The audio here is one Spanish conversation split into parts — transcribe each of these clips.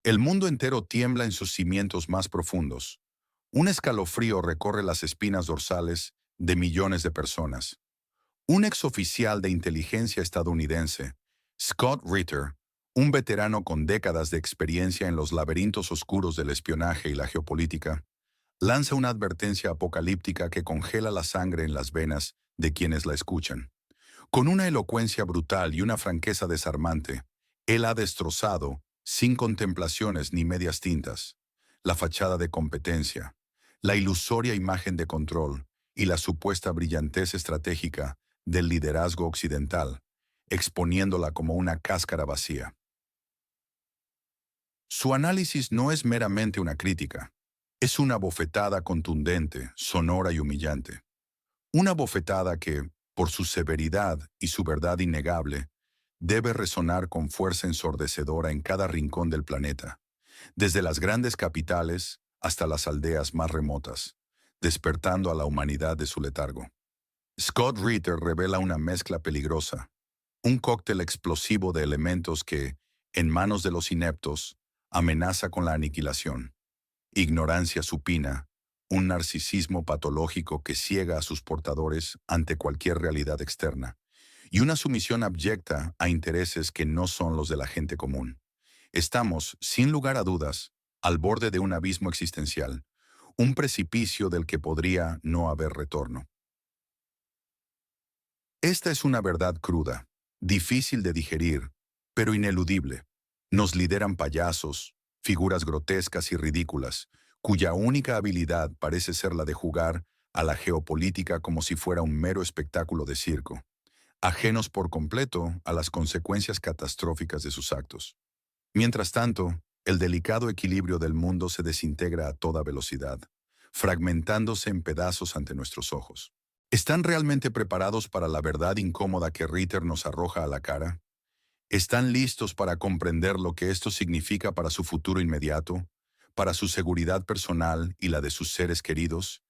El mundo entero tiembla en sus cimientos más profundos. Un escalofrío recorre las espinas dorsales de millones de personas. Un exoficial de inteligencia estadounidense, Scott Ritter, un veterano con décadas de experiencia en los laberintos oscuros del espionaje y la geopolítica, lanza una advertencia apocalíptica que congela la sangre en las venas de quienes la escuchan. Con una elocuencia brutal y una franqueza desarmante, él ha destrozado, sin contemplaciones ni medias tintas, la fachada de competencia, la ilusoria imagen de control y la supuesta brillantez estratégica del liderazgo occidental, exponiéndola como una cáscara vacía. Su análisis no es meramente una crítica, es una bofetada contundente, sonora y humillante. Una bofetada que, por su severidad y su verdad innegable, debe resonar con fuerza ensordecedora en cada rincón del planeta, desde las grandes capitales hasta las aldeas más remotas, despertando a la humanidad de su letargo. Scott Ritter revela una mezcla peligrosa, un cóctel explosivo de elementos que, en manos de los ineptos, amenaza con la aniquilación. Ignorancia supina, un narcisismo patológico que ciega a sus portadores ante cualquier realidad externa, y una sumisión abyecta a intereses que no son los de la gente común. Estamos, sin lugar a dudas, al borde de un abismo existencial, un precipicio del que podría no haber retorno. Esta es una verdad cruda, difícil de digerir, pero ineludible. Nos lideran payasos, figuras grotescas y ridículas, cuya única habilidad parece ser la de jugar a la geopolítica como si fuera un mero espectáculo de circo, ajenos por completo a las consecuencias catastróficas de sus actos. Mientras tanto, el delicado equilibrio del mundo se desintegra a toda velocidad, fragmentándose en pedazos ante nuestros ojos. ¿Están realmente preparados para la verdad incómoda que Ritter nos arroja a la cara? ¿Están listos para comprender lo que esto significa para su futuro inmediato, para su seguridad personal y la de sus seres queridos,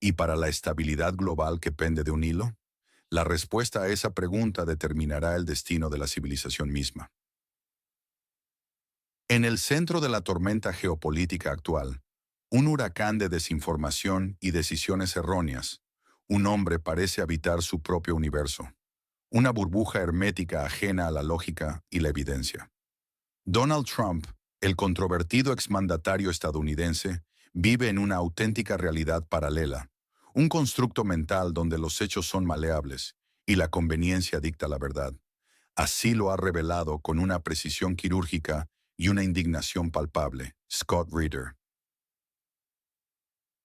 y para la estabilidad global que pende de un hilo? La respuesta a esa pregunta determinará el destino de la civilización misma. En el centro de la tormenta geopolítica actual, un huracán de desinformación y decisiones erróneas, un hombre parece habitar su propio universo, una burbuja hermética ajena a la lógica y la evidencia. Donald Trump, el controvertido exmandatario estadounidense, vive en una auténtica realidad paralela, un constructo mental donde los hechos son maleables y la conveniencia dicta la verdad. Así lo ha revelado con una precisión quirúrgica y una indignación palpable, Scott Ritter.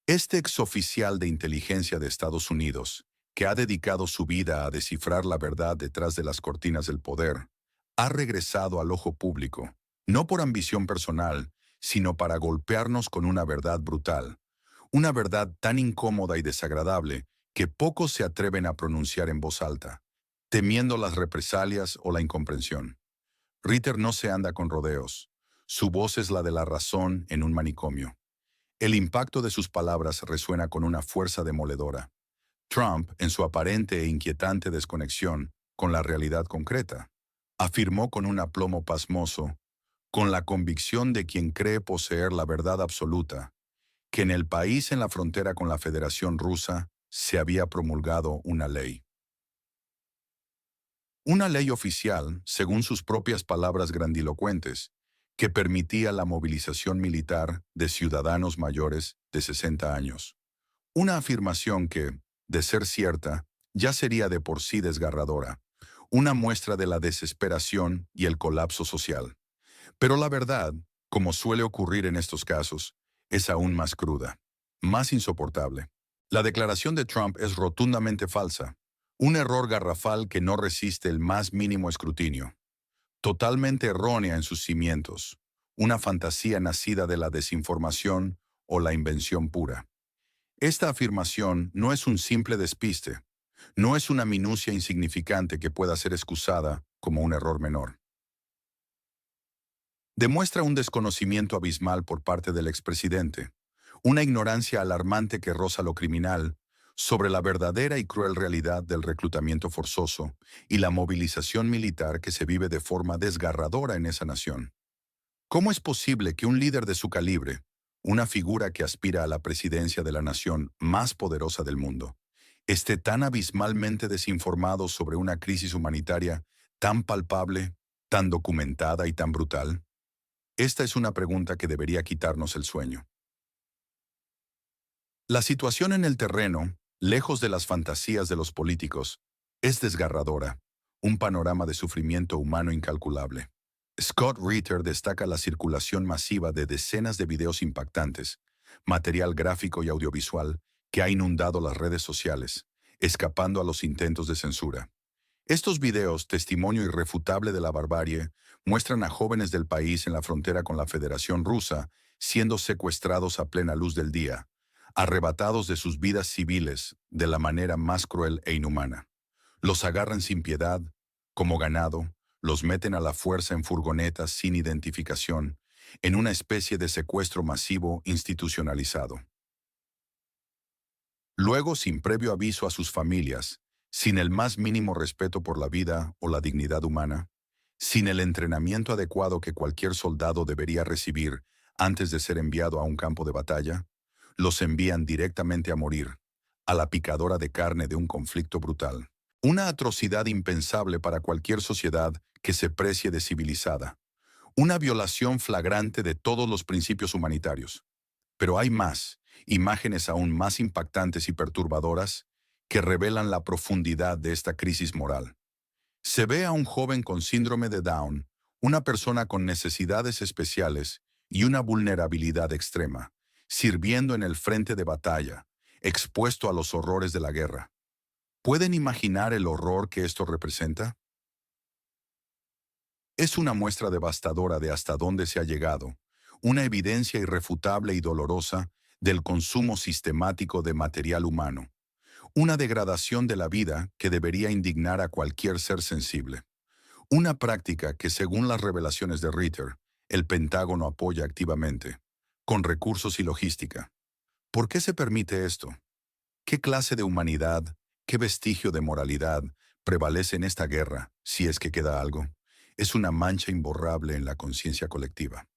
Este exoficial de inteligencia de Estados Unidos, que ha dedicado su vida a descifrar la verdad detrás de las cortinas del poder, ha regresado al ojo público, no por ambición personal, sino para golpearnos con una verdad brutal, una verdad tan incómoda y desagradable que pocos se atreven a pronunciar en voz alta, temiendo las represalias o la incomprensión. Ritter no se anda con rodeos. Su voz es la de la razón en un manicomio. El impacto de sus palabras resuena con una fuerza demoledora. Trump, en su aparente e inquietante desconexión con la realidad concreta, afirmó con un aplomo pasmoso, con la convicción de quien cree poseer la verdad absoluta, que en el país en la frontera con la Federación Rusa se había promulgado una ley. Una ley oficial, según sus propias palabras grandilocuentes, que permitía la movilización militar de ciudadanos mayores de 60 años. Una afirmación que, de ser cierta, ya sería de por sí desgarradora, una muestra de la desesperación y el colapso social. Pero la verdad, como suele ocurrir en estos casos, es aún más cruda, más insoportable. La declaración de Trump es rotundamente falsa, un error garrafal que no resiste el más mínimo escrutinio, totalmente errónea en sus cimientos, una fantasía nacida de la desinformación o la invención pura. Esta afirmación no es un simple despiste, no es una minucia insignificante que pueda ser excusada como un error menor. Demuestra un desconocimiento abismal por parte del expresidente, una ignorancia alarmante que roza lo criminal, sobre la verdadera y cruel realidad del reclutamiento forzoso y la movilización militar que se vive de forma desgarradora en esa nación. ¿Cómo es posible que un líder de su calibre, una figura que aspira a la presidencia de la nación más poderosa del mundo, esté tan abismalmente desinformado sobre una crisis humanitaria tan palpable, tan documentada y tan brutal? Esta es una pregunta que debería quitarnos el sueño. La situación en el terreno, lejos de las fantasías de los políticos, es desgarradora, un panorama de sufrimiento humano incalculable. Scott Ritter destaca la circulación masiva de decenas de videos impactantes, material gráfico y audiovisual que ha inundado las redes sociales, escapando a los intentos de censura. Estos videos, testimonio irrefutable de la barbarie, muestran a jóvenes del país en la frontera con la Federación Rusa siendo secuestrados a plena luz del día, arrebatados de sus vidas civiles de la manera más cruel e inhumana. Los agarran sin piedad, como ganado, los meten a la fuerza en furgonetas sin identificación, en una especie de secuestro masivo institucionalizado. Luego, sin previo aviso a sus familias, sin el más mínimo respeto por la vida o la dignidad humana, sin el entrenamiento adecuado que cualquier soldado debería recibir antes de ser enviado a un campo de batalla, los envían directamente a morir, a la picadora de carne de un conflicto brutal. Una atrocidad impensable para cualquier sociedad que se precie de civilizada. Una violación flagrante de todos los principios humanitarios. Pero hay más, imágenes aún más impactantes y perturbadoras que revelan la profundidad de esta crisis moral. Se ve a un joven con síndrome de Down, una persona con necesidades especiales y una vulnerabilidad extrema, sirviendo en el frente de batalla, expuesto a los horrores de la guerra. ¿Pueden imaginar el horror que esto representa? Es una muestra devastadora de hasta dónde se ha llegado, una evidencia irrefutable y dolorosa del consumo sistemático de material humano, una degradación de la vida que debería indignar a cualquier ser sensible, una práctica que, según las revelaciones de Ritter, el Pentágono apoya activamente, con recursos y logística. ¿Por qué se permite esto? ¿Qué clase de humanidad, qué vestigio de moralidad prevalece en esta guerra, si es que queda algo? Es una mancha imborrable en la conciencia colectiva.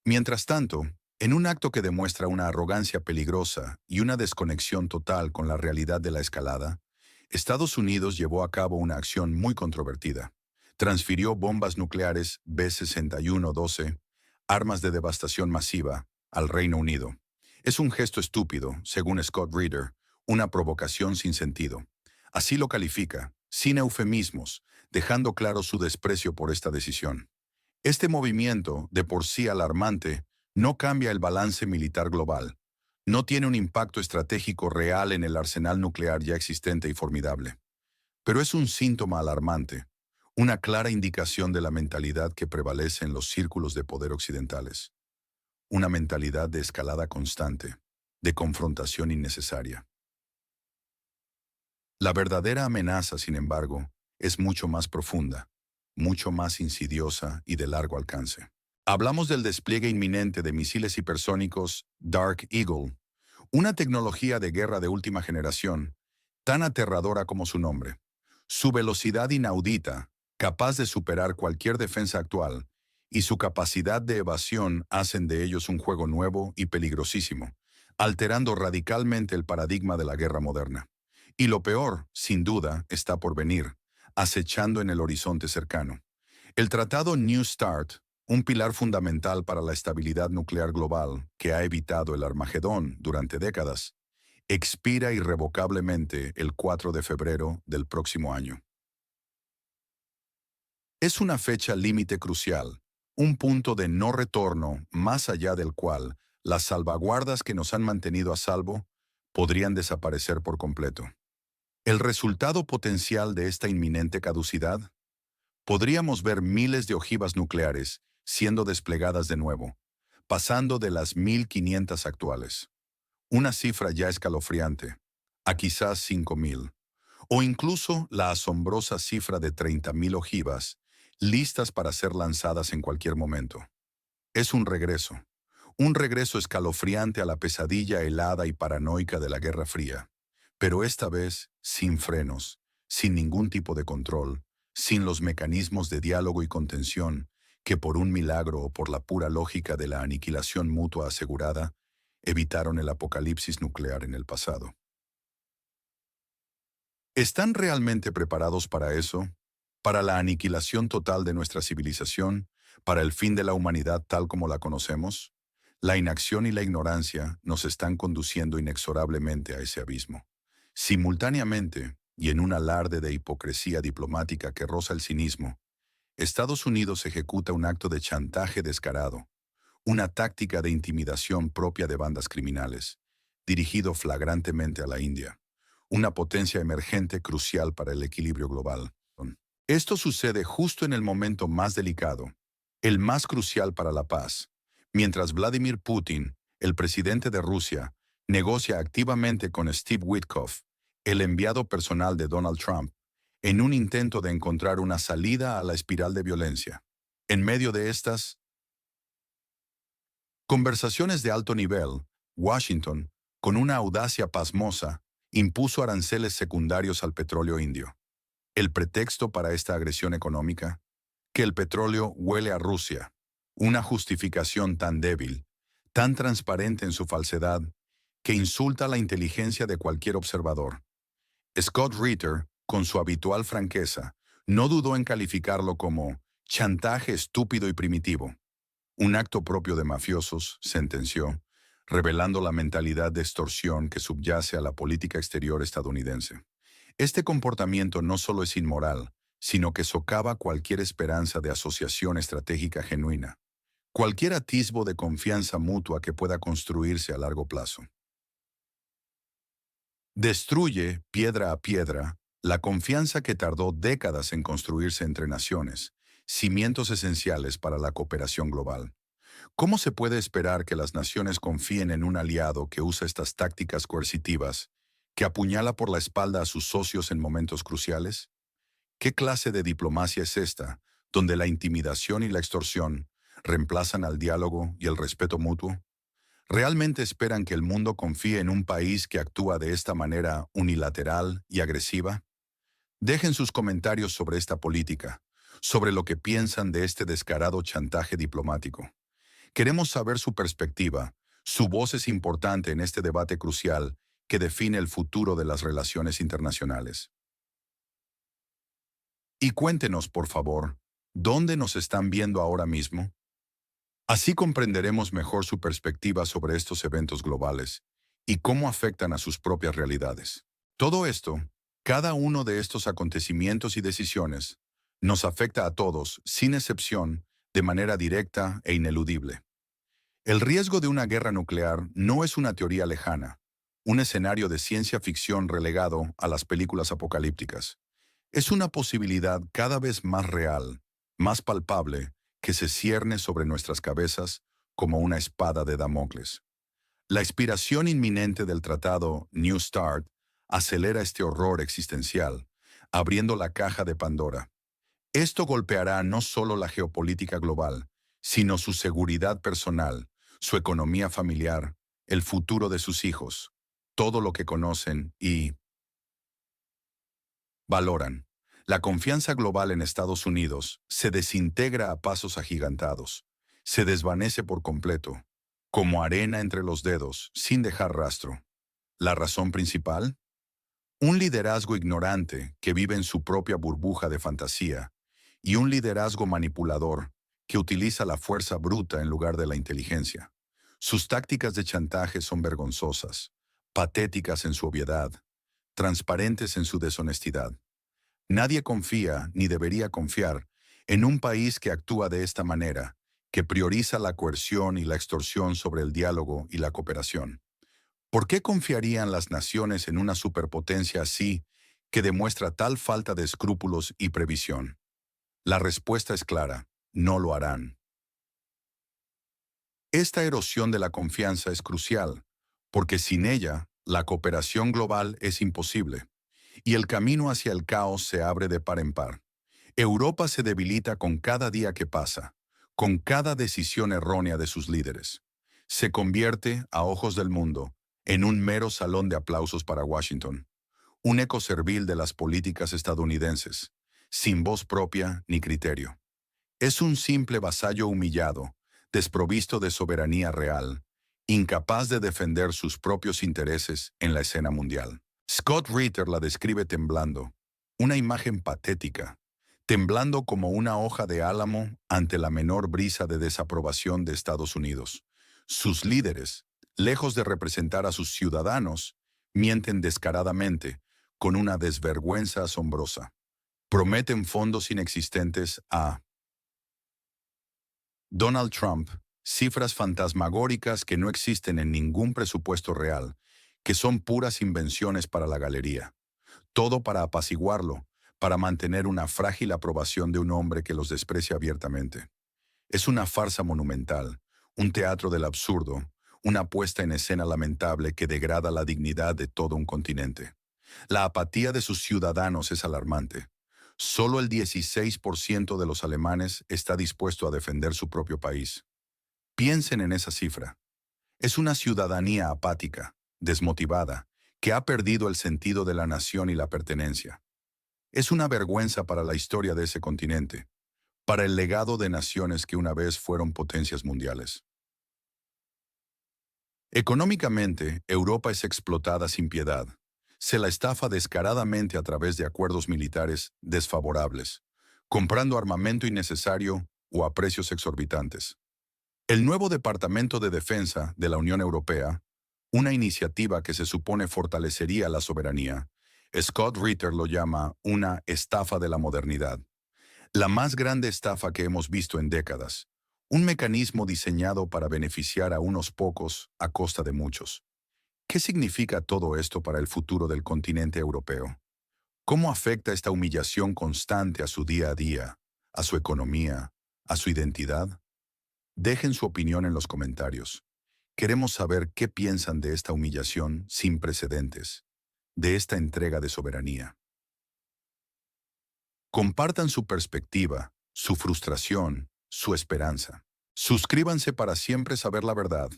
Mientras tanto, en un acto que demuestra una arrogancia peligrosa y una desconexión total con la realidad de la escalada, Estados Unidos llevó a cabo una acción muy controvertida. Transfirió bombas nucleares B-61-12, armas de devastación masiva, al Reino Unido. Es un gesto estúpido, según Scott Ritter, una provocación sin sentido. Así lo califica, sin eufemismos, dejando claro su desprecio por esta decisión. Este movimiento, de por sí alarmante, no cambia el balance militar global. No tiene un impacto estratégico real en el arsenal nuclear ya existente y formidable. Pero es un síntoma alarmante, una clara indicación de la mentalidad que prevalece en los círculos de poder occidentales. Una mentalidad de escalada constante, de confrontación innecesaria. La verdadera amenaza, sin embargo, es mucho más profunda, mucho más insidiosa y de largo alcance. Hablamos del despliegue inminente de misiles hipersónicos Dark Eagle, una tecnología de guerra de última generación, tan aterradora como su nombre. Su velocidad inaudita, capaz de superar cualquier defensa actual, y su capacidad de evasión hacen de ellos un juego nuevo y peligrosísimo, alterando radicalmente el paradigma de la guerra moderna. Y lo peor, sin duda, está por venir, acechando en el horizonte cercano. El Tratado New START, un pilar fundamental para la estabilidad nuclear global que ha evitado el Armagedón durante décadas, expira irrevocablemente el 4 de febrero del próximo año. Es una fecha límite crucial, un punto de no retorno más allá del cual las salvaguardas que nos han mantenido a salvo podrían desaparecer por completo. El resultado potencial de esta inminente caducidad: podríamos ver miles de ojivas nucleares siendo desplegadas de nuevo, pasando de las 1.500 actuales. Una cifra ya escalofriante, a quizás 5.000, o incluso la asombrosa cifra de 30.000 ojivas, listas para ser lanzadas en cualquier momento. Es un regreso escalofriante a la pesadilla helada y paranoica de la Guerra Fría, pero esta vez sin frenos, sin ningún tipo de control, sin los mecanismos de diálogo y contención que por un milagro o por la pura lógica de la aniquilación mutua asegurada, evitaron el apocalipsis nuclear en el pasado. ¿Están realmente preparados para eso? ¿Para la aniquilación total de nuestra civilización? ¿Para el fin de la humanidad tal como la conocemos? La inacción y la ignorancia nos están conduciendo inexorablemente a ese abismo. Simultáneamente, y en un alarde de hipocresía diplomática que roza el cinismo, Estados Unidos ejecuta un acto de chantaje descarado, una táctica de intimidación propia de bandas criminales, dirigido flagrantemente a la India, una potencia emergente crucial para el equilibrio global. Esto sucede justo en el momento más delicado, el más crucial para la paz, mientras Vladimir Putin, el presidente de Rusia, negocia activamente con Steve Witkoff, el enviado personal de Donald Trump, en un intento de encontrar una salida a la espiral de violencia. En medio de estas conversaciones de alto nivel, Washington, con una audacia pasmosa, impuso aranceles secundarios al petróleo indio. El pretexto para esta agresión económica, que el petróleo huele a Rusia, una justificación tan débil, tan transparente en su falsedad, que insulta la inteligencia de cualquier observador. Scott Ritter, con su habitual franqueza, no dudó en calificarlo como chantaje estúpido y primitivo, un acto propio de mafiosos, sentenció, revelando la mentalidad de extorsión que subyace a la política exterior estadounidense. Este comportamiento no solo es inmoral, sino que socava cualquier esperanza de asociación estratégica genuina, cualquier atisbo de confianza mutua que pueda construirse a largo plazo. Destruye, piedra a piedra, la confianza que tardó décadas en construirse entre naciones, cimientos esenciales para la cooperación global. ¿Cómo se puede esperar que las naciones confíen en un aliado que usa estas tácticas coercitivas, que apuñala por la espalda a sus socios en momentos cruciales? ¿Qué clase de diplomacia es esta, donde la intimidación y la extorsión reemplazan al diálogo y el respeto mutuo? ¿Realmente esperan que el mundo confíe en un país que actúa de esta manera unilateral y agresiva? Dejen sus comentarios sobre esta política, sobre lo que piensan de este descarado chantaje diplomático. Queremos saber su perspectiva. Su voz es importante en este debate crucial que define el futuro de las relaciones internacionales. Y cuéntenos, por favor, ¿dónde nos están viendo ahora mismo? Así comprenderemos mejor su perspectiva sobre estos eventos globales y cómo afectan a sus propias realidades. Todo esto, cada uno de estos acontecimientos y decisiones, nos afecta a todos, sin excepción, de manera directa e ineludible. El riesgo de una guerra nuclear no es una teoría lejana, un escenario de ciencia ficción relegado a las películas apocalípticas. Es una posibilidad cada vez más real, más palpable, que se cierne sobre nuestras cabezas como una espada de Damocles. La expiración inminente del tratado New START acelera este horror existencial, abriendo la caja de Pandora. Esto golpeará no solo la geopolítica global, sino su seguridad personal, su economía familiar, el futuro de sus hijos, todo lo que conocen y valoran. La confianza global en Estados Unidos se desintegra a pasos agigantados, se desvanece por completo, como arena entre los dedos, sin dejar rastro. ¿La razón principal? Un liderazgo ignorante que vive en su propia burbuja de fantasía y un liderazgo manipulador que utiliza la fuerza bruta en lugar de la inteligencia. Sus tácticas de chantaje son vergonzosas, patéticas en su obviedad, transparentes en su deshonestidad. Nadie confía, ni debería confiar, en un país que actúa de esta manera, que prioriza la coerción y la extorsión sobre el diálogo y la cooperación. ¿Por qué confiarían las naciones en una superpotencia así, que demuestra tal falta de escrúpulos y previsión? La respuesta es clara: no lo harán. Esta erosión de la confianza es crucial, porque sin ella, la cooperación global es imposible, y el camino hacia el caos se abre de par en par. Europa se debilita con cada día que pasa, con cada decisión errónea de sus líderes. Se convierte, a ojos del mundo, en un mero salón de aplausos para Washington, un eco servil de las políticas estadounidenses, sin voz propia ni criterio. Es un simple vasallo humillado, desprovisto de soberanía real, incapaz de defender sus propios intereses en la escena mundial. Scott Ritter la describe temblando, una imagen patética, temblando como una hoja de álamo ante la menor brisa de desaprobación de Estados Unidos. Sus líderes, lejos de representar a sus ciudadanos, mienten descaradamente, con una desvergüenza asombrosa. Prometen fondos inexistentes a Donald Trump, cifras fantasmagóricas que no existen en ningún presupuesto real, que son puras invenciones para la galería. Todo para apaciguarlo, para mantener una frágil aprobación de un hombre que los desprecia abiertamente. Es una farsa monumental, un teatro del absurdo, una puesta en escena lamentable que degrada la dignidad de todo un continente. La apatía de sus ciudadanos es alarmante. Solo el 16% de los alemanes está dispuesto a defender su propio país. Piensen en esa cifra. Es una ciudadanía apática, desmotivada, que ha perdido el sentido de la nación y la pertenencia. Es una vergüenza para la historia de ese continente, para el legado de naciones que una vez fueron potencias mundiales. Económicamente, Europa es explotada sin piedad. Se la estafa descaradamente a través de acuerdos militares desfavorables, comprando armamento innecesario o a precios exorbitantes. El nuevo Departamento de Defensa de la Unión Europea, una iniciativa que se supone fortalecería la soberanía, Scott Ritter lo llama una estafa de la modernidad. La más grande estafa que hemos visto en décadas. Un mecanismo diseñado para beneficiar a unos pocos a costa de muchos. ¿Qué significa todo esto para el futuro del continente europeo? ¿Cómo afecta esta humillación constante a su día a día, a su economía, a su identidad? Dejen su opinión en los comentarios. Queremos saber qué piensan de esta humillación sin precedentes, de esta entrega de soberanía. Compartan su perspectiva, su frustración, su esperanza. Suscríbanse para siempre saber la verdad,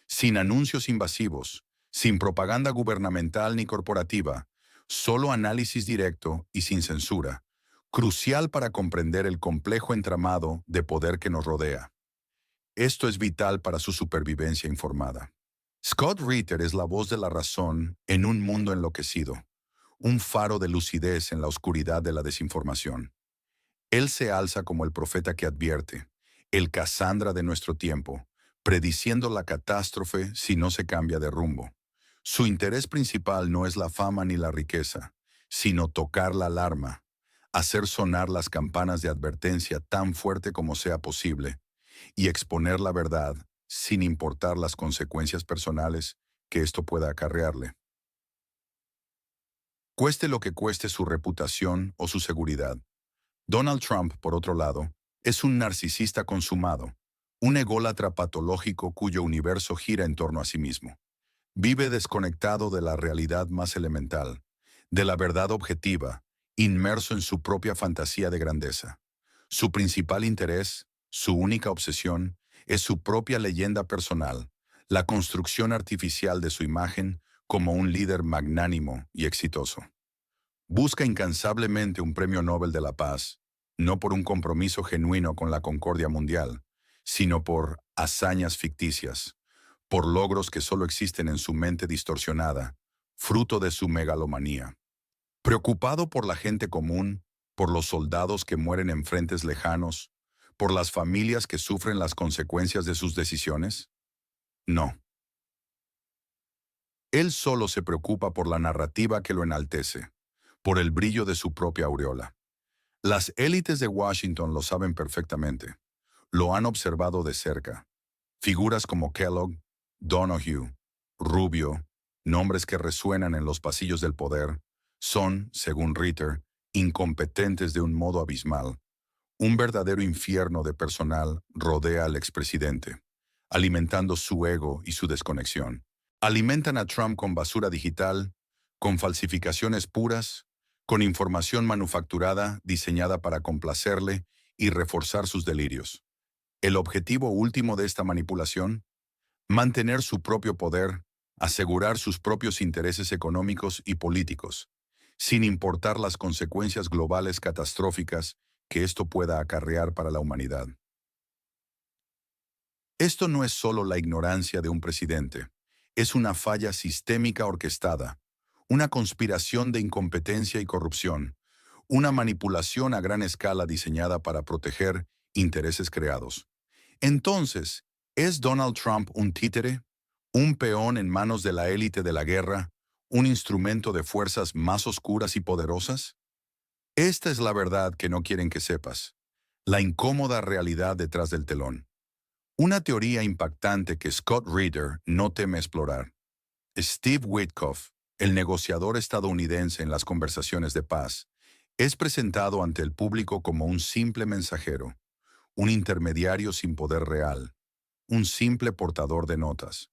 sin anuncios invasivos, sin propaganda gubernamental ni corporativa, solo análisis directo y sin censura, crucial para comprender el complejo entramado de poder que nos rodea. Esto es vital para su supervivencia informada. Scott Ritter es la voz de la razón en un mundo enloquecido, un faro de lucidez en la oscuridad de la desinformación. Él se alza como el profeta que advierte, el Casandra de nuestro tiempo, prediciendo la catástrofe si no se cambia de rumbo. Su interés principal no es la fama ni la riqueza, sino tocar la alarma, hacer sonar las campanas de advertencia tan fuerte como sea posible, y exponer la verdad sin importar las consecuencias personales que esto pueda acarrearle. Cueste lo que cueste su reputación o su seguridad. Donald Trump, por otro lado, es un narcisista consumado, un ególatra patológico cuyo universo gira en torno a sí mismo. Vive desconectado de la realidad más elemental, de la verdad objetiva, inmerso en su propia fantasía de grandeza. Su principal interés, su única obsesión, es su propia leyenda personal, la construcción artificial de su imagen como un líder magnánimo y exitoso. Busca incansablemente un premio Nobel de la Paz, no por un compromiso genuino con la concordia mundial, sino por hazañas ficticias, por logros que solo existen en su mente distorsionada, fruto de su megalomanía. Preocupado por la gente común, por los soldados que mueren en frentes lejanos, por las familias que sufren las consecuencias de sus decisiones? No. Él solo se preocupa por la narrativa que lo enaltece, por el brillo de su propia aureola. Las élites de Washington lo saben perfectamente. Lo han observado de cerca. Figuras como Kellogg, Donahue, Rubio, nombres que resuenan en los pasillos del poder, son, según Ritter, incompetentes de un modo abismal. Un verdadero infierno de personal rodea al expresidente, alimentando su ego y su desconexión. Alimentan a Trump con basura digital, con falsificaciones puras, con información manufacturada diseñada para complacerle y reforzar sus delirios. El objetivo último de esta manipulación: mantener su propio poder, asegurar sus propios intereses económicos y políticos, sin importar las consecuencias globales catastróficas que esto pueda acarrear para la humanidad. Esto no es solo la ignorancia de un presidente, es una falla sistémica orquestada, una conspiración de incompetencia y corrupción, una manipulación a gran escala diseñada para proteger intereses creados. Entonces, ¿es Donald Trump un títere, un peón en manos de la élite de la guerra, un instrumento de fuerzas más oscuras y poderosas? Esta es la verdad que no quieren que sepas, la incómoda realidad detrás del telón. Una teoría impactante que Scott Ritter no teme explorar. Steve Witkoff, el negociador estadounidense en las conversaciones de paz, es presentado ante el público como un simple mensajero, un intermediario sin poder real, un simple portador de notas.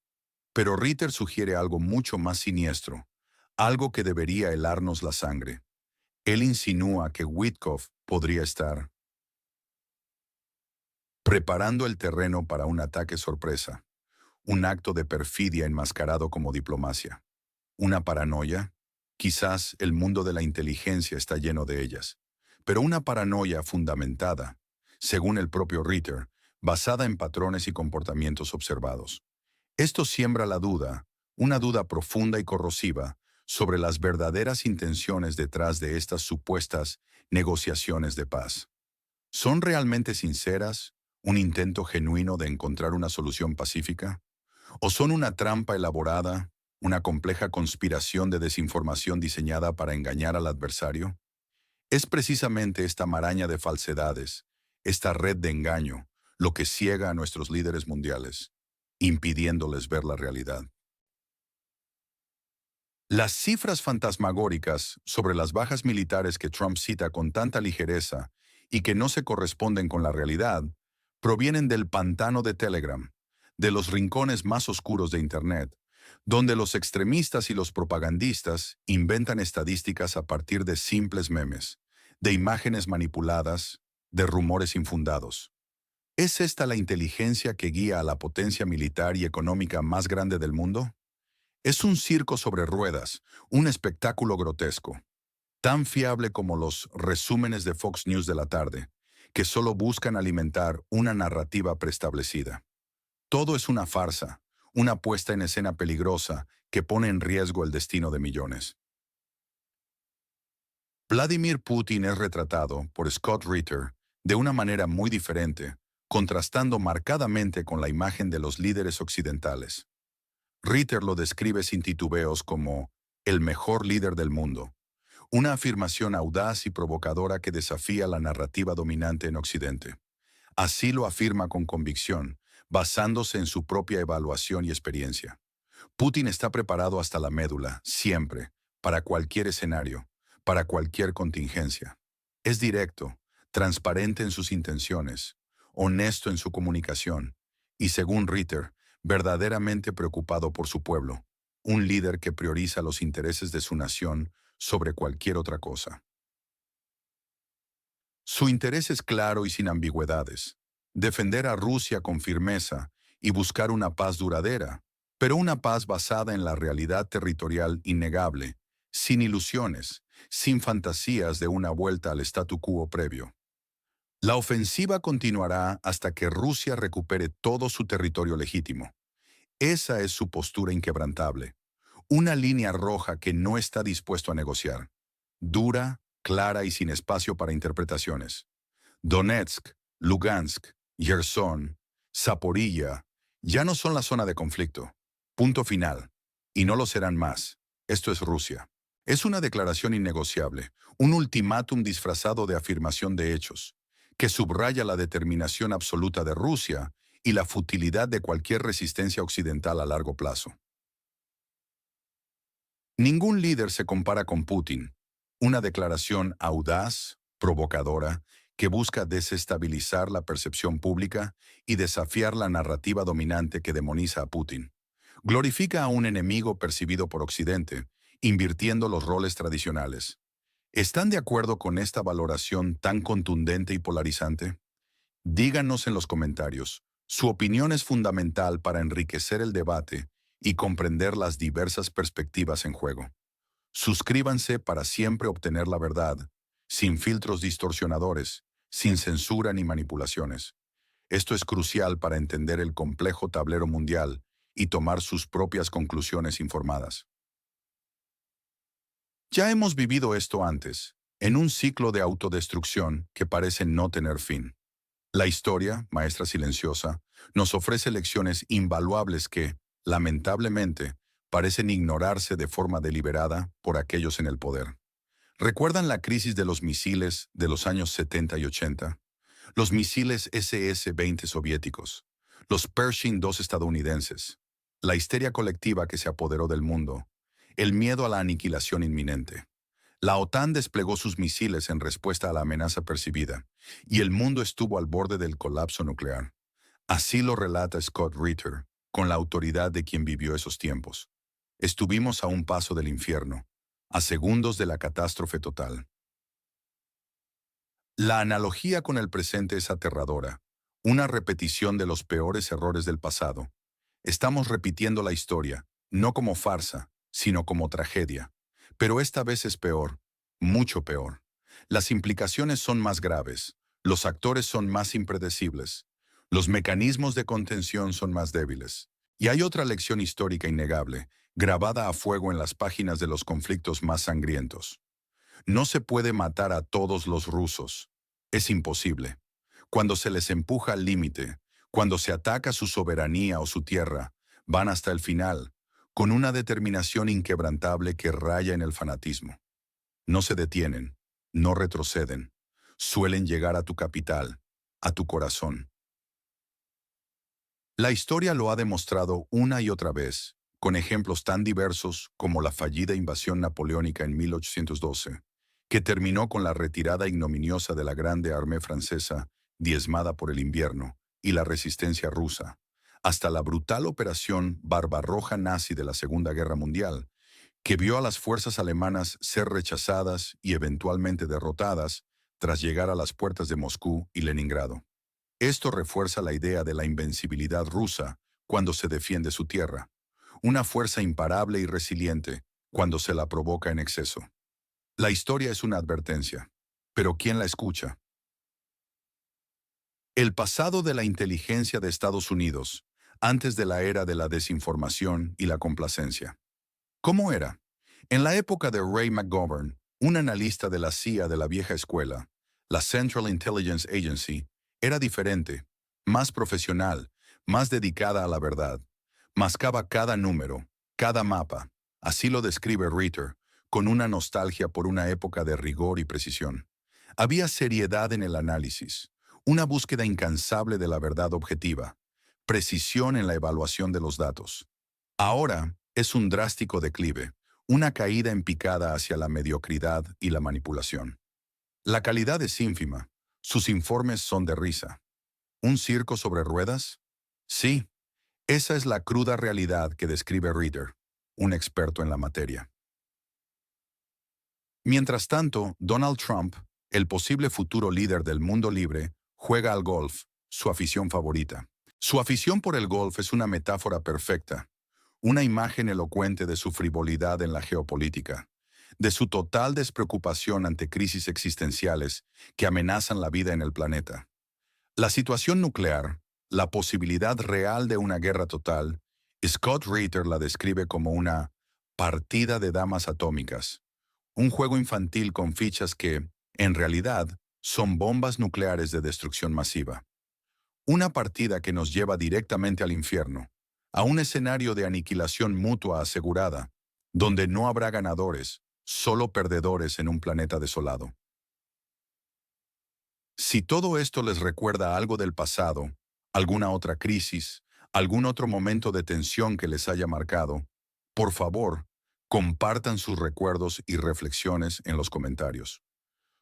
Pero Ritter sugiere algo mucho más siniestro, algo que debería helarnos la sangre. Él insinúa que Witkoff podría estar preparando el terreno para un ataque sorpresa, un acto de perfidia enmascarado como diplomacia. ¿Una paranoia? Quizás el mundo de la inteligencia está lleno de ellas, pero una paranoia fundamentada, según el propio Ritter, basada en patrones y comportamientos observados. Esto siembra la duda, una duda profunda y corrosiva, sobre las verdaderas intenciones detrás de estas supuestas negociaciones de paz. ¿Son realmente sinceras, un intento genuino de encontrar una solución pacífica? ¿O son una trampa elaborada, una compleja conspiración de desinformación diseñada para engañar al adversario? Es precisamente esta maraña de falsedades, esta red de engaño, lo que ciega a nuestros líderes mundiales, impidiéndoles ver la realidad. Las cifras fantasmagóricas sobre las bajas militares que Trump cita con tanta ligereza y que no se corresponden con la realidad, provienen del pantano de Telegram, de los rincones más oscuros de Internet, donde los extremistas y los propagandistas inventan estadísticas a partir de simples memes, de imágenes manipuladas, de rumores infundados. ¿Es esta la inteligencia que guía a la potencia militar y económica más grande del mundo? Es un circo sobre ruedas, un espectáculo grotesco, tan fiable como los resúmenes de Fox News de la tarde, que solo buscan alimentar una narrativa preestablecida. Todo es una farsa, una puesta en escena peligrosa que pone en riesgo el destino de millones. Vladimir Putin es retratado por Scott Ritter de una manera muy diferente, contrastando marcadamente con la imagen de los líderes occidentales. Ritter lo describe sin titubeos como el mejor líder del mundo, una afirmación audaz y provocadora que desafía la narrativa dominante en Occidente. Así lo afirma con convicción, basándose en su propia evaluación y experiencia. Putin está preparado hasta la médula, siempre, para cualquier escenario, para cualquier contingencia. Es directo, transparente en sus intenciones, honesto en su comunicación y, según Ritter, verdaderamente preocupado por su pueblo, un líder que prioriza los intereses de su nación sobre cualquier otra cosa. Su interés es claro y sin ambigüedades: defender a Rusia con firmeza y buscar una paz duradera, pero una paz basada en la realidad territorial innegable, sin ilusiones, sin fantasías de una vuelta al statu quo previo. La ofensiva continuará hasta que Rusia recupere todo su territorio legítimo. Esa es su postura inquebrantable, una línea roja que no está dispuesto a negociar. Dura, clara y sin espacio para interpretaciones. Donetsk, Lugansk, Gerson, Zaporilla ya no son la zona de conflicto. Punto final. Y no lo serán más. Esto es Rusia. Es una declaración innegociable, un ultimátum disfrazado de afirmación de hechos, que subraya la determinación absoluta de Rusia y la futilidad de cualquier resistencia occidental a largo plazo. Ningún líder se compara con Putin, una declaración audaz, provocadora, que busca desestabilizar la percepción pública y desafiar la narrativa dominante que demoniza a Putin. Glorifica a un enemigo percibido por Occidente, invirtiendo los roles tradicionales. ¿Están de acuerdo con esta valoración tan contundente y polarizante? Díganos en los comentarios. Su opinión es fundamental para enriquecer el debate y comprender las diversas perspectivas en juego. Suscríbanse para siempre obtener la verdad, sin filtros distorsionadores, sin censura ni manipulaciones. Esto es crucial para entender el complejo tablero mundial y tomar sus propias conclusiones informadas. Ya hemos vivido esto antes, en un ciclo de autodestrucción que parece no tener fin. La historia, maestra silenciosa, nos ofrece lecciones invaluables que, lamentablemente, parecen ignorarse de forma deliberada por aquellos en el poder. ¿Recuerdan la crisis de los misiles de los años 70 y 80? Los misiles SS-20 soviéticos, los Pershing-2 estadounidenses, la histeria colectiva que se apoderó del mundo, el miedo a la aniquilación inminente. La OTAN desplegó sus misiles en respuesta a la amenaza percibida, y el mundo estuvo al borde del colapso nuclear. Así lo relata Scott Ritter, con la autoridad de quien vivió esos tiempos. Estuvimos a un paso del infierno, a segundos de la catástrofe total. La analogía con el presente es aterradora, una repetición de los peores errores del pasado. Estamos repitiendo la historia, no como farsa, sino como tragedia. Pero esta vez es peor, mucho peor. Las implicaciones son más graves, los actores son más impredecibles, los mecanismos de contención son más débiles. Y hay otra lección histórica innegable, grabada a fuego en las páginas de los conflictos más sangrientos. No se puede matar a todos los rusos. Es imposible. Cuando se les empuja al límite, cuando se ataca su soberanía o su tierra, van hasta el final, con una determinación inquebrantable que raya en el fanatismo. No se detienen, no retroceden. Suelen llegar a tu capital, a tu corazón. La historia lo ha demostrado una y otra vez, con ejemplos tan diversos como la fallida invasión napoleónica en 1812, que terminó con la retirada ignominiosa de la grande armée francesa, diezmada por el invierno, y la resistencia rusa, hasta la brutal operación Barbarroja nazi de la Segunda Guerra Mundial, que vio a las fuerzas alemanas ser rechazadas y eventualmente derrotadas tras llegar a las puertas de Moscú y Leningrado. Esto refuerza la idea de la invencibilidad rusa cuando se defiende su tierra, una fuerza imparable y resiliente cuando se la provoca en exceso. La historia es una advertencia, pero ¿quién la escucha? El pasado de la inteligencia de Estados Unidos, antes de la era de la desinformación y la complacencia. ¿Cómo era? En la época de Ray McGovern, un analista de la CIA de la vieja escuela, la Central Intelligence Agency, era diferente, más profesional, más dedicada a la verdad. Mascaba cada número, cada mapa, así lo describe Ritter, con una nostalgia por una época de rigor y precisión. Había seriedad en el análisis, una búsqueda incansable de la verdad objetiva, precisión en la evaluación de los datos. Ahora es un drástico declive, una caída en picada hacia la mediocridad y la manipulación. La calidad es ínfima, sus informes son de risa. ¿Un circo sobre ruedas? Sí, esa es la cruda realidad que describe Ritter, un experto en la materia. Mientras tanto, Donald Trump, el posible futuro líder del mundo libre, juega al golf, su afición favorita. Su afición por el golf es una metáfora perfecta, una imagen elocuente de su frivolidad en la geopolítica, de su total despreocupación ante crisis existenciales que amenazan la vida en el planeta. La situación nuclear, la posibilidad real de una guerra total, Scott Ritter la describe como una partida de damas atómicas, un juego infantil con fichas que, en realidad, son bombas nucleares de destrucción masiva. Una partida que nos lleva directamente al infierno, a un escenario de aniquilación mutua asegurada, donde no habrá ganadores, solo perdedores en un planeta desolado. Si todo esto les recuerda algo del pasado, alguna otra crisis, algún otro momento de tensión que les haya marcado, por favor, compartan sus recuerdos y reflexiones en los comentarios.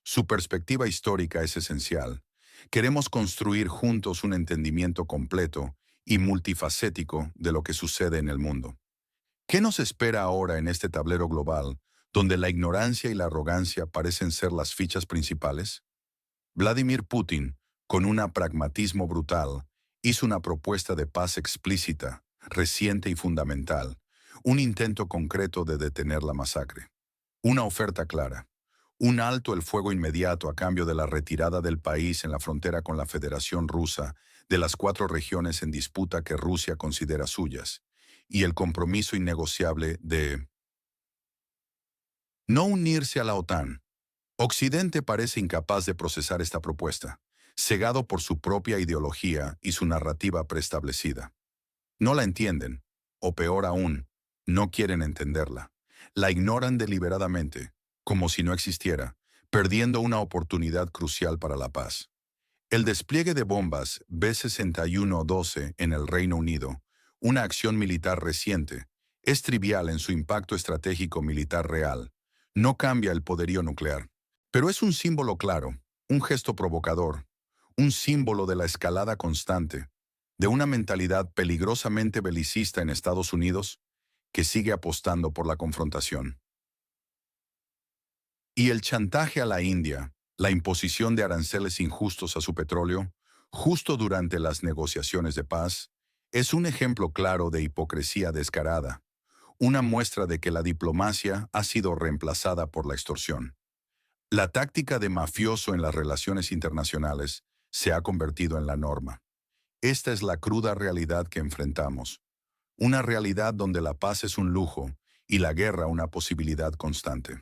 Su perspectiva histórica es esencial. Queremos construir juntos un entendimiento completo y multifacético de lo que sucede en el mundo. ¿Qué nos espera ahora en este tablero global, donde la ignorancia y la arrogancia parecen ser las fichas principales? Vladimir Putin, con un pragmatismo brutal, hizo una propuesta de paz explícita, reciente y fundamental, un intento concreto de detener la masacre. Una oferta clara, Un alto el fuego inmediato a cambio de la retirada del país en la frontera con la Federación Rusa de las 4 regiones en disputa que Rusia considera suyas, y el compromiso innegociable de no unirse a la OTAN. Occidente parece incapaz de procesar esta propuesta, cegado por su propia ideología y su narrativa preestablecida. No la entienden, o peor aún, no quieren entenderla. La ignoran deliberadamente, como si no existiera, perdiendo una oportunidad crucial para la paz. El despliegue de bombas B-61-12 en el Reino Unido, una acción militar reciente, es trivial en su impacto estratégico militar real. No cambia el poderío nuclear, pero es un símbolo claro, un gesto provocador, un símbolo de la escalada constante, de una mentalidad peligrosamente belicista en Estados Unidos que sigue apostando por la confrontación. Y el chantaje a la India, la imposición de aranceles injustos a su petróleo, justo durante las negociaciones de paz, es un ejemplo claro de hipocresía descarada, una muestra de que la diplomacia ha sido reemplazada por la extorsión. La táctica de mafioso en las relaciones internacionales se ha convertido en la norma. Esta es la cruda realidad que enfrentamos, una realidad donde la paz es un lujo y la guerra una posibilidad constante.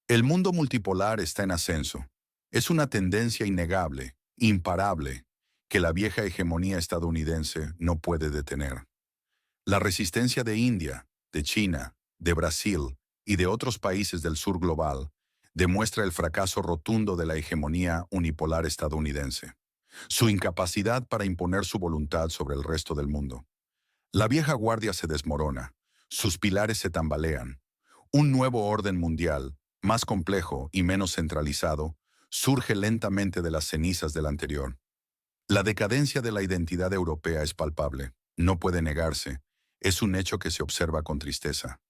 El mundo multipolar está en ascenso. Es una tendencia innegable, imparable, que la vieja hegemonía estadounidense no puede detener. La resistencia de India, de China, de Brasil y de otros países del sur global demuestra el fracaso rotundo de la hegemonía unipolar estadounidense, su incapacidad para imponer su voluntad sobre el resto del mundo. La vieja guardia se desmorona, sus pilares se tambalean. Un nuevo orden mundial, más complejo y menos centralizado, surge lentamente de las cenizas del anterior. La decadencia de la identidad europea es palpable, no puede negarse, es un hecho que se observa con tristeza.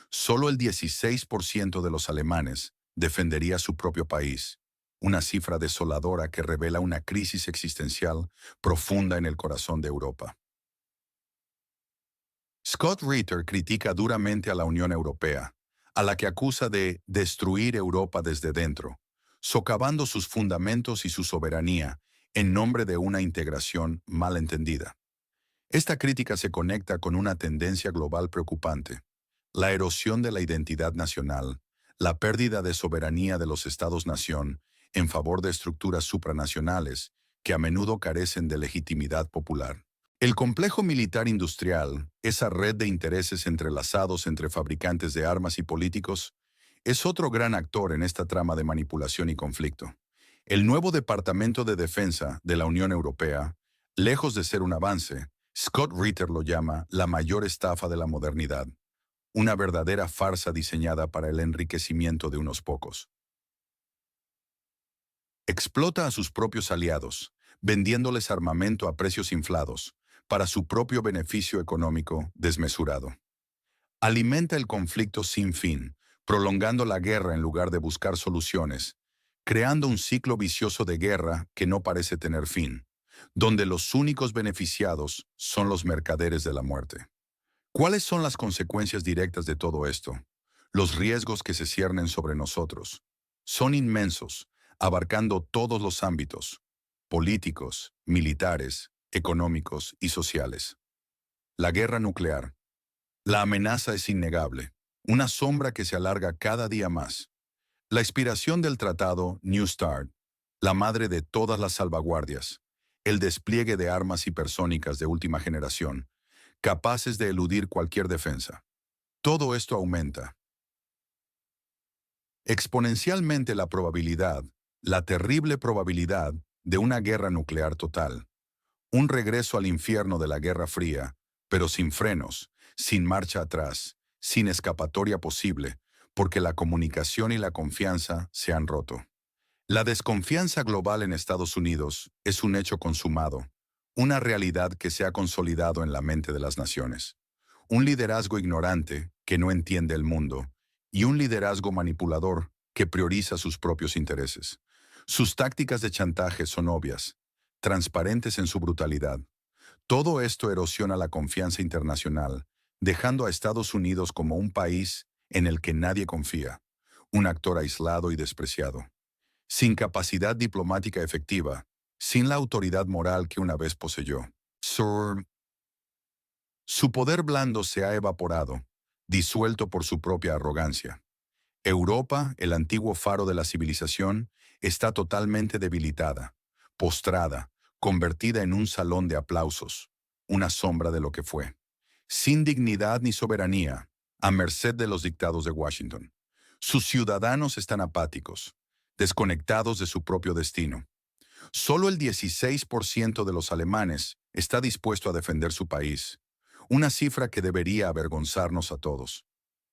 Solo el 16% de los alemanes defendería su propio país, una cifra desoladora que revela una crisis existencial profunda en el corazón de Europa. Scott Ritter critica duramente a la Unión Europea, a la que acusa de destruir Europa desde dentro, socavando sus fundamentos y su soberanía en nombre de una integración mal entendida. Esta crítica se conecta con una tendencia global preocupante: la erosión de la identidad nacional, la pérdida de soberanía de los Estados-nación en favor de estructuras supranacionales que a menudo carecen de legitimidad popular. El complejo militar industrial, esa red de intereses entrelazados entre fabricantes de armas y políticos, es otro gran actor en esta trama de manipulación y conflicto. El nuevo Departamento de Defensa de la Unión Europea, lejos de ser un avance, Scott Ritter lo llama la mayor estafa de la modernidad, una verdadera farsa diseñada para el enriquecimiento de unos pocos. Explota a sus propios aliados, vendiéndoles armamento a precios inflados, para su propio beneficio económico desmesurado. Alimenta el conflicto sin fin, prolongando la guerra en lugar de buscar soluciones, creando un ciclo vicioso de guerra que no parece tener fin, donde los únicos beneficiados son los mercaderes de la muerte. ¿Cuáles son las consecuencias directas de todo esto? Los riesgos que se ciernen sobre nosotros son inmensos, abarcando todos los ámbitos: políticos, militares, económicos y sociales. La guerra nuclear. La amenaza es innegable, una sombra que se alarga cada día más. La inspiración del tratado New START, la madre de todas las salvaguardias, el despliegue de armas hipersónicas de última generación, capaces de eludir cualquier defensa. Todo esto aumenta exponencialmente la probabilidad, la terrible probabilidad de una guerra nuclear total. Un regreso al infierno de la Guerra Fría, pero sin frenos, sin marcha atrás, sin escapatoria posible, porque la comunicación y la confianza se han roto. La desconfianza global en Estados Unidos es un hecho consumado, una realidad que se ha consolidado en la mente de las naciones. Un liderazgo ignorante que no entiende el mundo, y un liderazgo manipulador que prioriza sus propios intereses. Sus tácticas de chantaje son obvias, transparentes en su brutalidad. Todo esto erosiona la confianza internacional, dejando a Estados Unidos como un país en el que nadie confía, un actor aislado y despreciado, sin capacidad diplomática efectiva, sin la autoridad moral que una vez poseyó. Su poder blando se ha evaporado, disuelto por su propia arrogancia. Europa, el antiguo faro de la civilización, está totalmente debilitada, postrada, convertida en un salón de aplausos, una sombra de lo que fue, sin dignidad ni soberanía, a merced de los dictados de Washington. Sus ciudadanos están apáticos, desconectados de su propio destino. Solo el 16% de los alemanes está dispuesto a defender su país, una cifra que debería avergonzarnos a todos.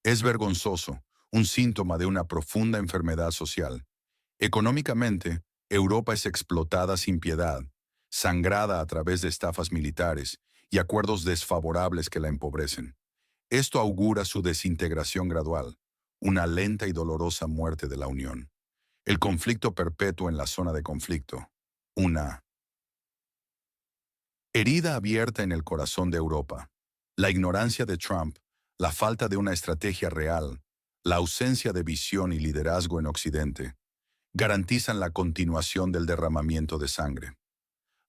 Es vergonzoso, un síntoma de una profunda enfermedad social. Económicamente, Europa es explotada sin piedad, sangrada a través de estafas militares y acuerdos desfavorables que la empobrecen. Esto augura su desintegración gradual, una lenta y dolorosa muerte de la Unión. El conflicto perpetuo en la zona de conflicto, una herida abierta en el corazón de Europa. La ignorancia de Trump, la falta de una estrategia real, la ausencia de visión y liderazgo en Occidente, garantizan la continuación del derramamiento de sangre.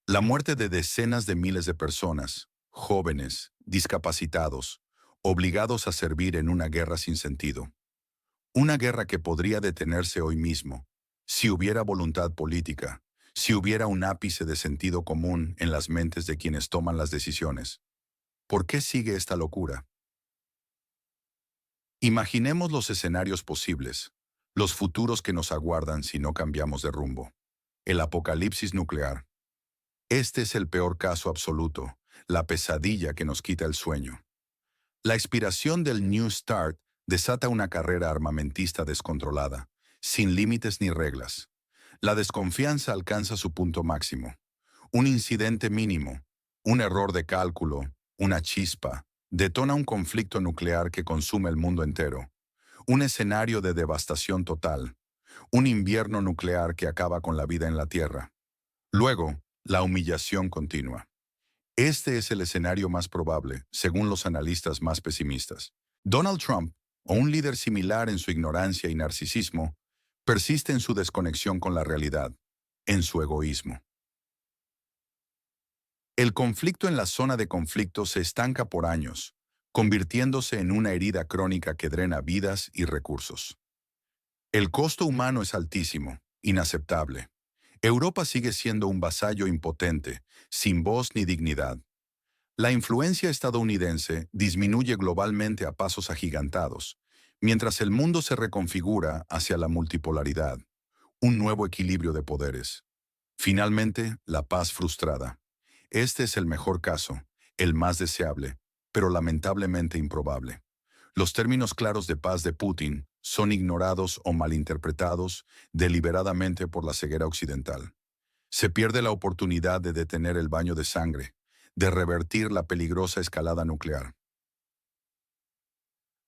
La muerte de decenas de miles de personas, jóvenes, discapacitados, obligados a servir en una guerra sin sentido. Una guerra que podría detenerse hoy mismo, si hubiera voluntad política, si hubiera un ápice de sentido común en las mentes de quienes toman las decisiones. ¿Por qué sigue esta locura? Imaginemos los escenarios posibles, los futuros que nos aguardan si no cambiamos de rumbo. El apocalipsis nuclear. Este es el peor caso absoluto, la pesadilla que nos quita el sueño. La expiración del New START desata una carrera armamentista descontrolada, sin límites ni reglas. La desconfianza alcanza su punto máximo. Un incidente mínimo, un error de cálculo, una chispa, detona un conflicto nuclear que consume el mundo entero. Un escenario de devastación total. Un invierno nuclear que acaba con la vida en la Tierra. Luego, la humillación continua. Este es el escenario más probable, según los analistas más pesimistas. Donald Trump, o un líder similar en su ignorancia y narcisismo, persiste en su desconexión con la realidad, en su egoísmo. El conflicto en la zona de conflicto se estanca por años, convirtiéndose en una herida crónica que drena vidas y recursos. El costo humano es altísimo, inaceptable. Europa sigue siendo un vasallo impotente, sin voz ni dignidad. La influencia estadounidense disminuye globalmente a pasos agigantados, mientras el mundo se reconfigura hacia la multipolaridad, un nuevo equilibrio de poderes. Finalmente, la paz frustrada. Este es el mejor caso, el más deseable, pero lamentablemente improbable. Los términos claros de paz de Putin son ignorados o malinterpretados deliberadamente por la ceguera occidental. Se pierde la oportunidad de detener el baño de sangre, de revertir la peligrosa escalada nuclear.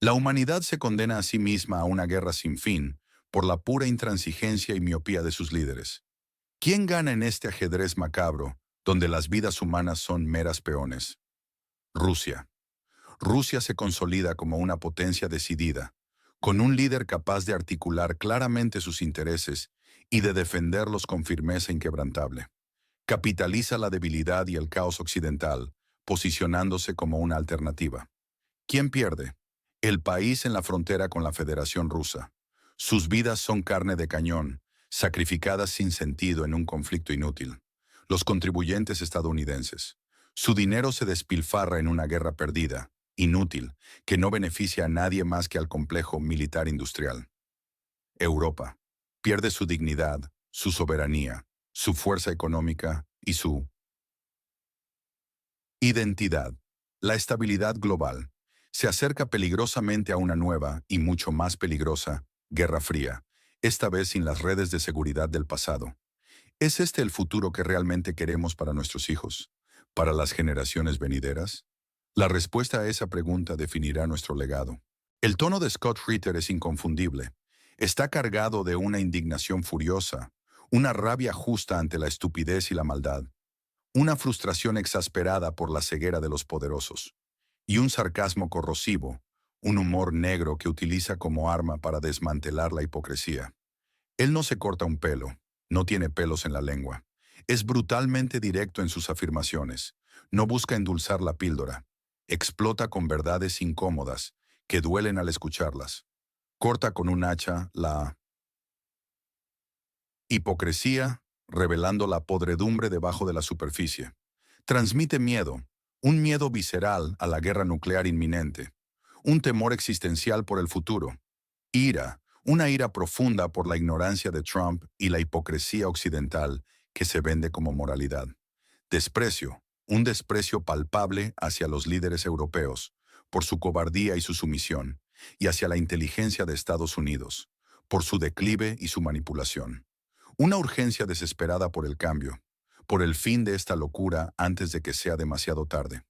La humanidad se condena a sí misma a una guerra sin fin por la pura intransigencia y miopía de sus líderes. ¿Quién gana en este ajedrez macabro, donde las vidas humanas son meras peones? Rusia. Rusia se consolida como una potencia decidida, con un líder capaz de articular claramente sus intereses y de defenderlos con firmeza inquebrantable. Capitaliza la debilidad y el caos occidental, posicionándose como una alternativa. ¿Quién pierde? El país en la frontera con la Federación Rusa. Sus vidas son carne de cañón, sacrificadas sin sentido en un conflicto inútil. Los contribuyentes estadounidenses. Su dinero se despilfarra en una guerra perdida, inútil, que no beneficia a nadie más que al complejo militar industrial. Europa. Pierde su dignidad, su soberanía, su fuerza económica y su identidad. La estabilidad global. Se acerca peligrosamente a una nueva y mucho más peligrosa Guerra Fría, esta vez sin las redes de seguridad del pasado. ¿Es este el futuro que realmente queremos para nuestros hijos? ¿Para las generaciones venideras? La respuesta a esa pregunta definirá nuestro legado. El tono de Scott Ritter es inconfundible. Está cargado de una indignación furiosa, una rabia justa ante la estupidez y la maldad, una frustración exasperada por la ceguera de los poderosos, y un sarcasmo corrosivo, un humor negro que utiliza como arma para desmantelar la hipocresía. Él no se corta un pelo, no tiene pelos en la lengua. Es brutalmente directo en sus afirmaciones. No busca endulzar la píldora. Explota con verdades incómodas, que duelen al escucharlas. Corta con un hacha la hipocresía, revelando la podredumbre debajo de la superficie. Transmite miedo, un miedo visceral a la guerra nuclear inminente, un temor existencial por el futuro, ira, una ira profunda por la ignorancia de Trump y la hipocresía occidental que se vende como moralidad. Desprecio, un desprecio palpable hacia los líderes europeos, por su cobardía y su sumisión, y hacia la inteligencia de Estados Unidos, por su declive y su manipulación. Una urgencia desesperada por el cambio, por el fin de esta locura antes de que sea demasiado tarde.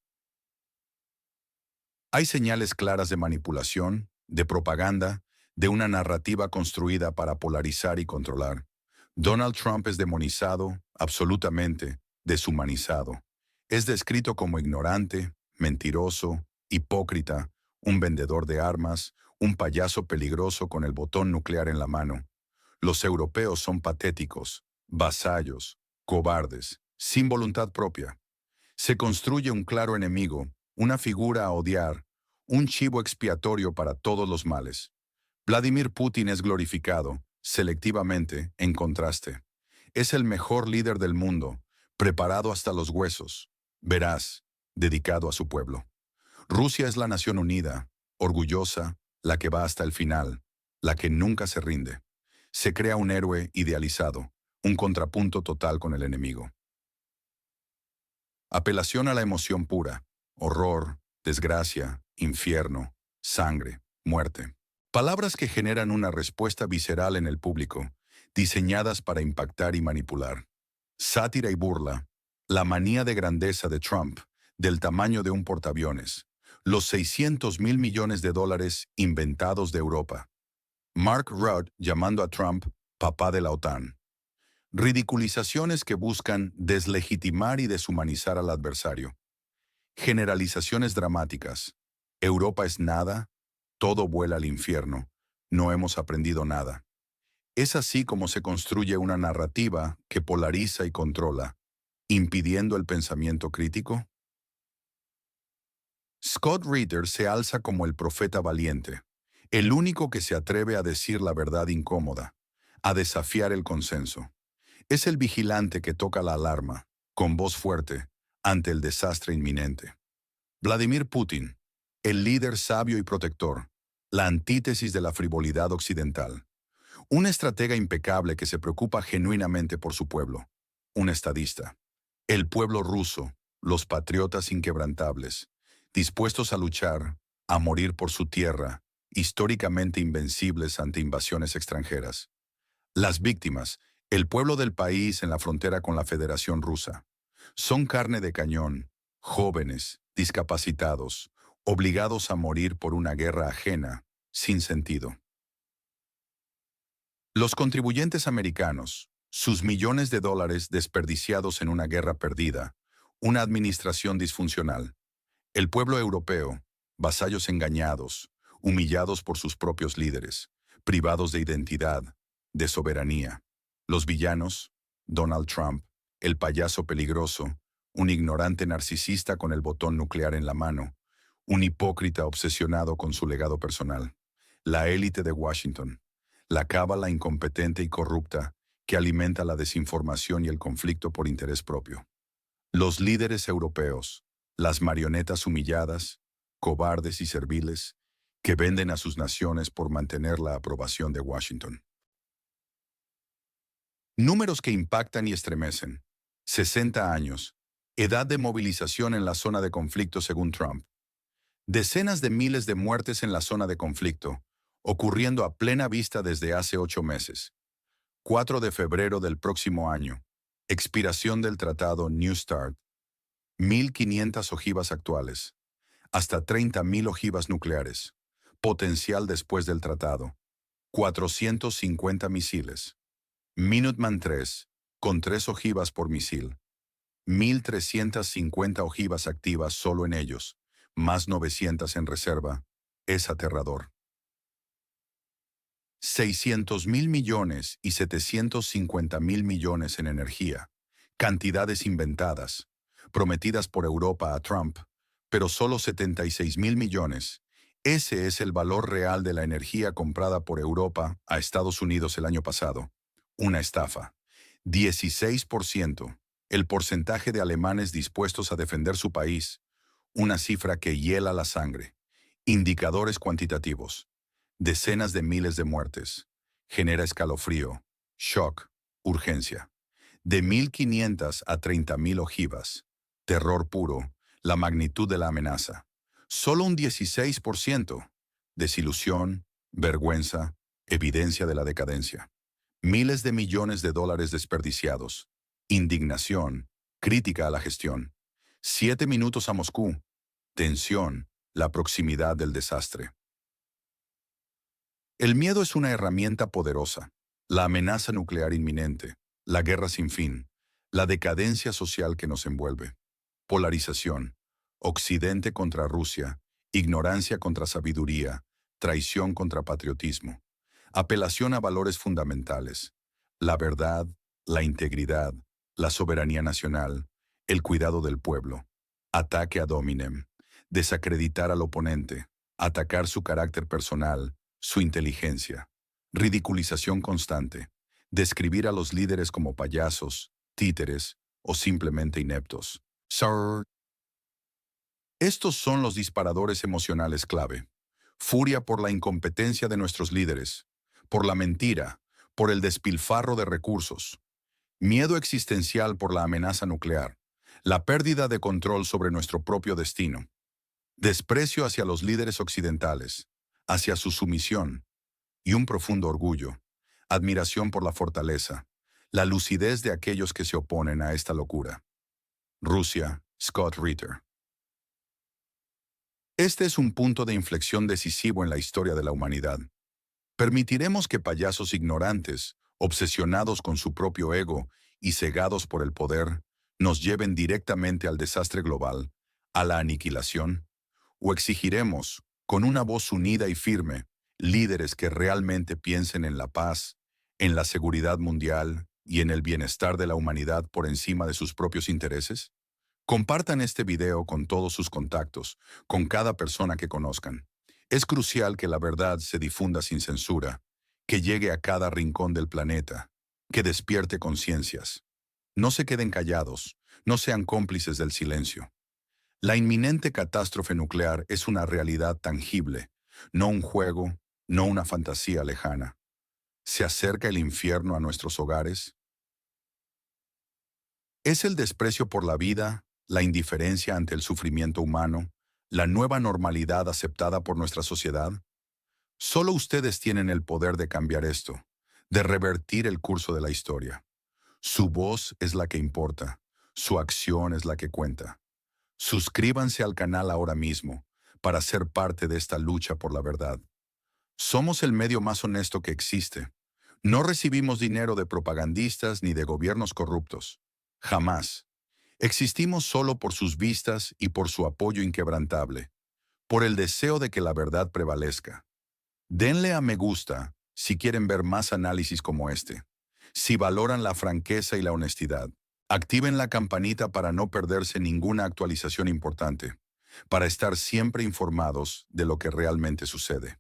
Hay señales claras de manipulación, de propaganda, de una narrativa construida para polarizar y controlar. Donald Trump es demonizado, absolutamente, deshumanizado. Es descrito como ignorante, mentiroso, hipócrita, un vendedor de armas, un payaso peligroso con el botón nuclear en la mano. Los europeos son patéticos, vasallos, cobardes, sin voluntad propia. Se construye un claro enemigo, una figura a odiar, un chivo expiatorio para todos los males. Vladimir Putin es glorificado, selectivamente, en contraste. Es el mejor líder del mundo, preparado hasta los huesos, veraz, dedicado a su pueblo. Rusia es la nación unida, orgullosa, la que va hasta el final, la que nunca se rinde. Se crea un héroe idealizado, un contrapunto total con el enemigo. Apelación a la emoción pura, horror, desgracia, infierno, sangre, muerte. Palabras que generan una respuesta visceral en el público, diseñadas para impactar y manipular. Sátira y burla, la manía de grandeza de Trump, del tamaño de un portaaviones, los 600.000 millones de dólares inventados de Europa. Mark Rudd llamando a Trump papá de la OTAN. Ridiculizaciones que buscan deslegitimar y deshumanizar al adversario. Generalizaciones dramáticas. Europa es nada, todo vuela al infierno, no hemos aprendido nada. Es así como se construye una narrativa que polariza y controla, impidiendo el pensamiento crítico. Scott Ritter se alza como el profeta valiente, el único que se atreve a decir la verdad incómoda, a desafiar el consenso. Es el vigilante que toca la alarma, con voz fuerte, ante el desastre inminente. Vladimir Putin, el líder sabio y protector, la antítesis de la frivolidad occidental. Un estratega impecable que se preocupa genuinamente por su pueblo. Un estadista. El pueblo ruso, los patriotas inquebrantables, dispuestos a luchar, a morir por su tierra, históricamente invencibles ante invasiones extranjeras. Las víctimas, el pueblo del país en la frontera con la Federación Rusa, son carne de cañón, jóvenes, discapacitados, obligados a morir por una guerra ajena, sin sentido. Los contribuyentes americanos, sus millones de dólares desperdiciados en una guerra perdida, una administración disfuncional. El pueblo europeo, vasallos engañados, humillados por sus propios líderes, privados de identidad, de soberanía. Los villanos, Donald Trump, el payaso peligroso, un ignorante narcisista con el botón nuclear en la mano, un hipócrita obsesionado con su legado personal. La élite de Washington, la cábala incompetente y corrupta que alimenta la desinformación y el conflicto por interés propio. Los líderes europeos, las marionetas humilladas, cobardes y serviles, que venden a sus naciones por mantener la aprobación de Washington. Números que impactan y estremecen. 60 años. Edad de movilización en la zona de conflicto según Trump. Decenas de miles de muertes en la zona de conflicto, ocurriendo a plena vista desde hace 8 meses. 4 de febrero del próximo año. Expiración del tratado New START. 1.500 ojivas actuales. Hasta 30.000 ojivas nucleares. Potencial después del tratado. 450 misiles. Minuteman III, con 3 ojivas por misil. 1.350 ojivas activas solo en ellos, más 900 en reserva. es aterrador. 600.000 millones y 750.000 millones en energía, cantidades inventadas, prometidas por Europa a Trump, pero solo 76.000 millones. Ese es el valor real de la energía comprada por Europa a Estados Unidos el año pasado. Una estafa. 16%, el porcentaje de alemanes dispuestos a defender su país, una cifra que hiela la sangre. Indicadores cuantitativos. Decenas de miles de muertes. Genera escalofrío, shock, urgencia. De 1.500 a 30.000 ojivas. Terror puro, la magnitud de la amenaza. Solo un 16%. Desilusión, vergüenza, evidencia de la decadencia. Miles de millones de dólares desperdiciados. Indignación, crítica a la gestión. 7 minutos a Moscú. Tensión, la proximidad del desastre. El miedo es una herramienta poderosa. La amenaza nuclear inminente, la guerra sin fin, la decadencia social que nos envuelve. Polarización, Occidente contra Rusia, ignorancia contra sabiduría, traición contra patriotismo. Apelación a valores fundamentales, la verdad, la integridad, la soberanía nacional, el cuidado del pueblo. Ataque ad hominem, desacreditar al oponente, atacar su carácter personal, su inteligencia. Ridiculización constante, describir a los líderes como payasos, títeres o simplemente ineptos. Sir. Estos son los disparadores emocionales clave. Furia por la incompetencia de nuestros líderes, por la mentira, por el despilfarro de recursos. Miedo existencial por la amenaza nuclear, la pérdida de control sobre nuestro propio destino. Desprecio hacia los líderes occidentales, hacia su sumisión, y un profundo orgullo, admiración por la fortaleza, la lucidez de aquellos que se oponen a esta locura. Rusia, Scott Ritter. Este es un punto de inflexión decisivo en la historia de la humanidad. ¿Permitiremos que payasos ignorantes, obsesionados con su propio ego y cegados por el poder, nos lleven directamente al desastre global, a la aniquilación? ¿O exigiremos, con una voz unida y firme, líderes que realmente piensen en la paz, en la seguridad mundial y en el bienestar de la humanidad por encima de sus propios intereses? Compartan este video con todos sus contactos, con cada persona que conozcan. Es crucial que la verdad se difunda sin censura, que llegue a cada rincón del planeta, que despierte conciencias. No se queden callados, no sean cómplices del silencio. La inminente catástrofe nuclear es una realidad tangible, no un juego, no una fantasía lejana. ¿Se acerca el infierno a nuestros hogares? ¿Es el desprecio por la vida, la indiferencia ante el sufrimiento humano, la nueva normalidad aceptada por nuestra sociedad? Solo ustedes tienen el poder de cambiar esto, de revertir el curso de la historia. Su voz es la que importa, su acción es la que cuenta. Suscríbanse al canal ahora mismo para ser parte de esta lucha por la verdad. Somos el medio más honesto que existe. No recibimos dinero de propagandistas ni de gobiernos corruptos. Jamás. Existimos solo por sus vistas y por su apoyo inquebrantable, por el deseo de que la verdad prevalezca. Denle a me gusta si quieren ver más análisis como este. Si valoran la franqueza y la honestidad, activen la campanita para no perderse ninguna actualización importante, para estar siempre informados de lo que realmente sucede.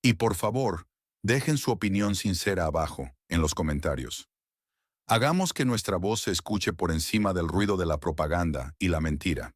Y por favor, dejen su opinión sincera abajo, en los comentarios. Hagamos que nuestra voz se escuche por encima del ruido de la propaganda y la mentira.